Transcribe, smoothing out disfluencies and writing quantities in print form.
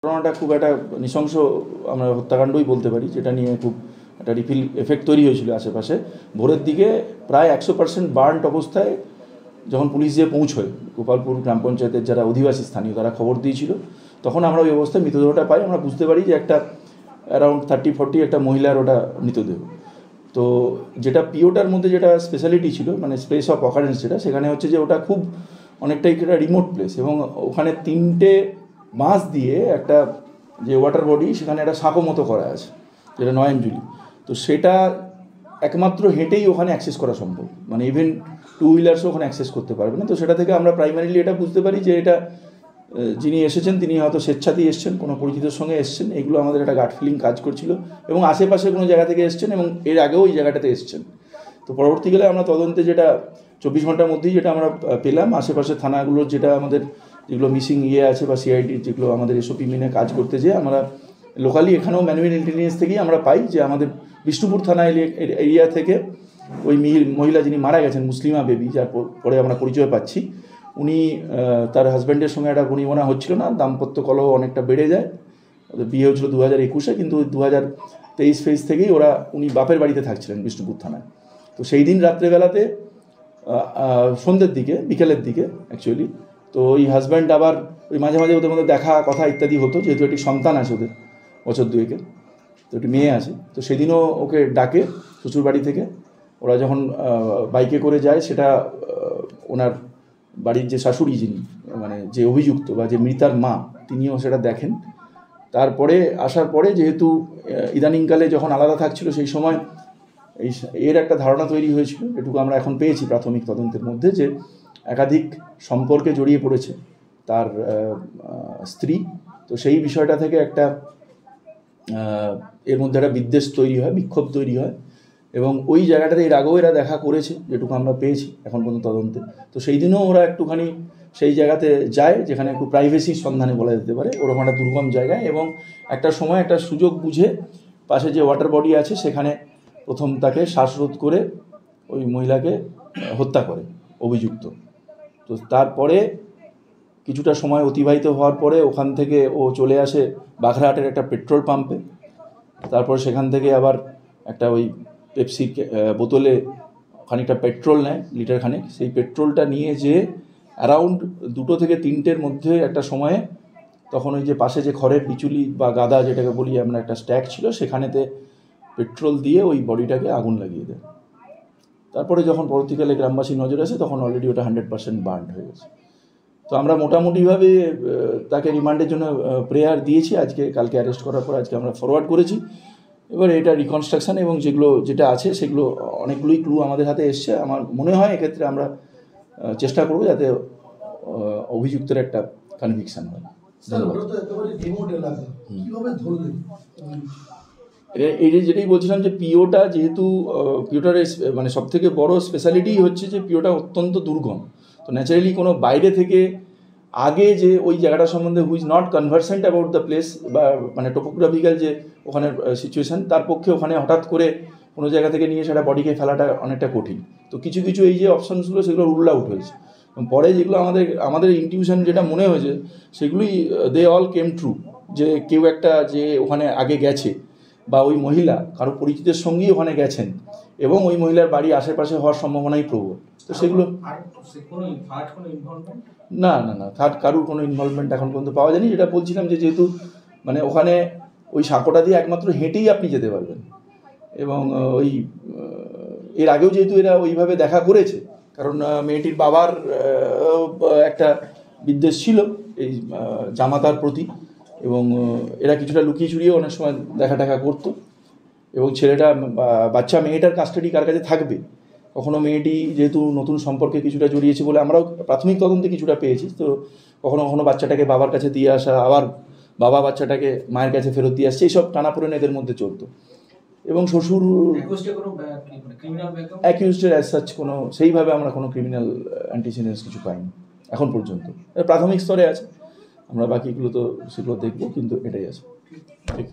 ঘটনাটা খুব একটা নৃশংস আমরা হত্যাকাণ্ডই বলতে পারি, যেটা নিয়ে খুব একটা রিপিল এফেক্ট তৈরি হয়েছিল আশেপাশে। ভোরের দিকে প্রায় 100% বার্নড অবস্থায় যখন পুলিশ গিয়ে পৌঁছয়, গোপালপুর গ্রাম পঞ্চায়েতের যারা অধিবাসী স্থানীয় তারা খবর দিয়েছিল, তখন আমরা ওই অবস্থায় মৃতদেহটা পাই। আমরা বুঝতে পারি যে একটা অ্যারাউন্ড 30-40 একটা মহিলার ওটা মৃতদেহ। তো যেটা পিওটার মধ্যে যেটা স্পেশালিটি ছিল, মানে স্পেস অফ অকারেন্স যেটা, সেখানে হচ্ছে যে ওটা খুব অনেকটাই একটা রিমোট প্লেস, এবং ওখানে 3টে বাঁশ দিয়ে একটা যে ওয়াটার বডি, সেখানে একটা সাঁকো মতো করা আছে, যেটা নয়নজুলি। তো সেটা একমাত্র হেঁটেই ওখানে অ্যাক্সেস করা সম্ভব, মানে ইভেন 2 হুইলার্সও ওখানে অ্যাক্সেস করতে পারবে না। তো সেটা থেকে আমরা প্রাইমারিলি এটা বুঝতে পারি যে এটা যিনি এসেছেন তিনি হয়তো স্বেচ্ছাতেই এসছেন, কোনো পরিচিতর সঙ্গে এসছেন, এগুলো আমাদের একটা গাট ফিলিং কাজ করছিল, এবং আশেপাশে কোনো জায়গা থেকে এসছেন এবং এর আগেও ওই জায়গাটাতে এসছেন। তো পরবর্তীকালে আমরা তদন্তে যেটা 24 ঘন্টার মধ্যেই যেটা আমরা পেলাম, আশেপাশে থানাগুলোর যেটা আমাদের যেগুলো মিসিং আছে বা সিআইডির যেগুলো আমাদের এসওপি মেনে কাজ করতে যেয়ে আমরা লোকালি এখানেও ম্যানুয়াল ইন্টেলিজেন্স থেকেই আমরা পাই যে আমাদের বিষ্ণুপুর থানা এরিয়া থেকে ওই মহিলা যিনি মারা গেছেন, মুসলিমা বেবি, যার পরে আমরা পরিচয় পাচ্ছি, উনি তার হাজব্যান্ডের সঙ্গে একটা বনিবনা হচ্ছিল না, দাম্পত্য কলহ অনেকটা বেড়ে যায়। ওদের বিয়ে হচ্ছিল 2021-এ, কিন্তু 2023 ফেজ থেকেই উনি বাপের বাড়িতে থাকছিলেন বিষ্ণুপুর থানায়। তো সেই দিন রাত্রেবেলাতে সন্ধ্যের দিকে, বিকেলের দিকে অ্যাকচুয়ালি, তো ওই হাজব্যান্ড আবার ওই মাঝে মাঝে ওদের মধ্যে দেখা কথা ইত্যাদি হতো, যেহেতু একটি সন্তান আছে ওদের বছর 2-এর, তো একটি মেয়ে আছে। তো সেদিনও ওকে ডাকে শ্বশুর বাড়ি থেকে। ওরা যখন বাইকে করে যায়, সেটা ওনার বাড়ির যে শাশুড়ি, যিনি মানে যে অভিযুক্ত বা যে মৃতার মা, তিনিও সেটা দেখেন। তারপরে আসার পরে যেহেতু ইদানিংকালে যখন আলাদা থাকছিল, সেই সময় এর একটা ধারণা তৈরি হয়েছিল, এটুকু আমরা এখন পেয়েছি প্রাথমিক তদন্তের মধ্যে, যে একাধিক সম্পর্কে জড়িয়ে পড়েছে তার স্ত্রী। তো সেই বিষয়টা থেকে একটা এর মধ্যে একটা বিদ্বেষ তৈরি হয়, বিক্ষোভ তৈরি হয়, এবং ওই জায়গাটাতে এর আগেও এরা দেখা করেছে, যেটুকু আমরা পেয়েছি এখন পর্যন্ত তদন্তে। তো সেই দিনও ওরা একটুখানি সেই জায়গাতে যায়, যেখানে একটু প্রাইভেসির সন্ধানে বলা যেতে পারে, ওরকম একটা দুর্গম জায়গায়, এবং একটা সময় একটা সুযোগ বুঝে পাশে যে ওয়াটার বডি আছে সেখানে প্রথম তাকে শ্বাসরোধ করে ওই মহিলাকে হত্যা করে অভিযুক্ত। তো তারপরে কিছুটা সময় অতিবাহিত হওয়ার পরে ওখান থেকে ও চলে আসে বাঘরাহাটের একটা পেট্রোল পাম্পে। তারপর সেখান থেকে আবার একটা ওই পেপসির বোতলে খানিকটা পেট্রোল নেয়, লিটার খানিক। সেই পেট্রোলটা নিয়ে যে অ্যারাউন্ড 2 থেকে 3টের মধ্যে একটা সময়ে, তখন ওই যে পাশে যে খড়ের বিচুলি বা গাদা যেটাকে বলি আমরা, একটা স্ট্যাক ছিল, সেখানেতে পেট্রোল দিয়ে ওই বডিটাকে আগুন লাগিয়ে দেয়। তারপরে যখন পরবর্তীকালে গ্রামবাসী নজর আসে, তখন অলরেডি ওটা 100% বার্ন হয়ে গেছে। তো আমরা মোটামুটিভাবে তাকে রিমান্ডের জন্য প্রেয়ার দিয়েছি কালকে অ্যারেস্ট করার পর আজকে আমরা ফরওয়ার্ড করেছি। এবার এটা রিকনস্ট্রাকশান এবং যেটা আছে সেগুলো অনেকগুলোই ক্লু আমাদের হাতে এসছে। আমার মনে হয় এক্ষেত্রে আমরা চেষ্টা করব যাতে অভিযুক্তের একটা কনভিকশন হয়। এই যেটাই বলছিলাম, যে পিওটা যেহেতু পিওটার মানে সবথেকে বড় স্পেশালিটি হচ্ছে যে পিওটা অত্যন্ত দুর্গম। তো ন্যাচারালি কোনো বাইরে থেকে আগে যে ওই জায়গাটা সম্বন্ধে who is not conversant about the place, বা মানে টোপোগ্রাফিক্যাল যে ওখানের সিচুয়েশান, তার পক্ষে ওখানে হঠাৎ করে কোনো জায়গা থেকে নিয়ে সেটা বডিকে ফেলাটা অনেকটা কঠিন। তো কিছু এই যে অপশানসগুলো, সেগুলো রুল আউট হয়েছে, এবং পরে যেগুলো আমাদের ইনটিউশন যেটা মনে হয়েছে, সেগুলোই দে অল কেম ট্রু, যে কেউ একটা যে ওখানে আগে গেছে, বা ওই মহিলা কারো পরিচিতের সঙ্গেই ওখানে গেছেন, এবং ওই মহিলার বাড়ি আশেপাশে হওয়ার সম্ভাবনাই প্রবল। তো সেগুলো না, থার্ড কারুর কোনো ইনভলভমেন্ট এখন পর্যন্ত পাওয়া যায়নি। যেটা বলছিলাম যে যেহেতু মানে ওখানে ওই সাঁকোটা দিয়ে একমাত্র হেঁটেই আপনি যেতে পারবেন, এবং ওই এর আগেও যেহেতু এরা ওইভাবে দেখা করেছে, কারণ মেয়েটির বাবার একটা বিদ্বেষ ছিল এই জামাতার প্রতি, এবং এরা কিছুটা লুকিয়ে চুরিয়ে অনেক সময় দেখা করতো, এবং বাচ্চা মেয়েটার কাস্টাডি কার কাছে থাকবে, কখনো মেয়েটি যেহেতু নতুন সম্পর্কে কিছুটা জড়িয়েছে বলে আমরাও প্রাথমিক তদন্তে কিছুটা পেয়েছি, তো কখনো বাচ্চাটাকে বাবার কাছে দিয়ে আসা, আবার বাবা বাচ্চাটাকে মায়ের কাছে ফেরত দিয়ে আসছে, এইসব টানাপোড়েন এদের মধ্যে চলতো। এবং শ্বশুর অ্যাকিউজডের অ্যাজ সাচ কোনো সেইভাবে আমরা কোনো ক্রিমিনাল অ্যান্টিসিডেন্টস কিছু পাইনি এখন পর্যন্ত। প্রাথমিক স্তরে আছে, আমরা বাকিগুলো তো সেগুলো দেখবো, কিন্তু এটাই আছে। ঠিক।